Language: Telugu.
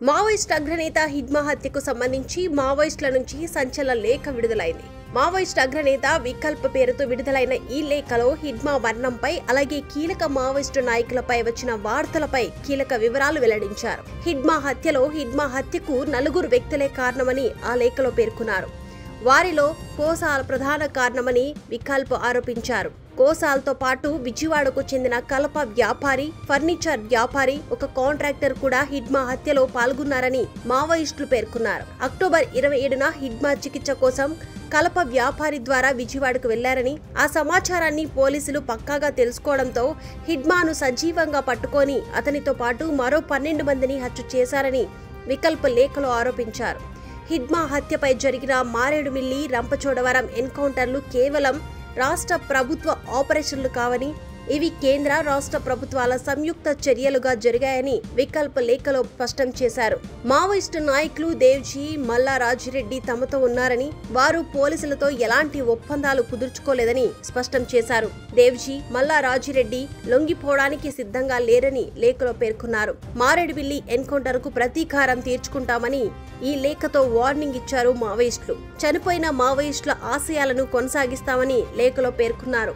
మావోయిస్ట్ అగ్రనేత హిడ్మా హత్యకు సంబంధించి మావోయిస్టుల నుంచి సంచలన లేఖ విడుదలైంది. మావోయిస్ట్ అగ్రనేత వికల్ప్ పేరుతో విడుదలైన ఈ లేఖలో హిడ్మా మరణంపై అలాగే కీలక మావోయిస్టు నాయకులపై వచ్చిన వార్తలపై కీలక వివరాలు వెల్లడించారు. హిడ్మా హత్యకు 4 వ్యక్తులే కారణమని ఆ లేఖలో పేర్కొన్నారు. వారిలో కోసాల్ ప్రధాన కారణమని వికల్ప్ ఆరోపించారు. కోసాల్తో పాటు విజయవాడకు చెందిన కలప వ్యాపారి, ఫర్నిచర్ వ్యాపారి, ఒక కాంట్రాక్టర్ కూడా హిడ్మా హత్యలో పాల్గొన్నారని మావోయిస్టులు పేర్కొన్నారు. అక్టోబర్ 27న హిడ్మా చికిత్స కోసం కలప వ్యాపారి ద్వారా విజయవాడకు వెళ్లారని, ఆ సమాచారాన్ని పోలీసులు పక్కాగా తెలుసుకోవడంతో హిడ్మాను సజీవంగా పట్టుకొని అతనితో పాటు మరో 12 మందిని హత్య చేశారని వికల్ప్ లేఖలో ఆరోపించారు. హిడ్మా హత్యపై జరిగిన మారేడుమిల్లి, రంపచోడవరం ఎన్కౌంటర్లు కేవలం రాష్ట్ర ప్రభుత్వ ఆపరేషన్లు కావని, ఇవి కేంద్ర రాష్ట్ర ప్రభుత్వాల సంయుక్త చర్యలుగా జరిగాయని వికల్ప్ లేఖలో స్పష్టం చేశారు. మావోయిస్టు నాయకులు దేవ్జీ, మల్లా రాజిరెడ్డి తమతో ఉన్నారని, వారు పోలీసులతో ఎలాంటి ఒప్పందాలు కుదుర్చుకోలేదని స్పష్టం చేశారు. దేవ్జీ, మల్లా రాజిరెడ్డి లొంగిపోవడానికి సిద్ధంగా లేరని లేఖలో పేర్కొన్నారు. మారేడుమిల్లి ఎన్కౌంటర్కు ప్రతీకారం తీర్చుకుంటామని ఈ లేఖతో వార్నింగ్ ఇచ్చారు మావోయిస్టులు. చనిపోయిన మావోయిస్టుల ఆశయాలను కొనసాగిస్తామని లేఖలో పేర్కొన్నారు.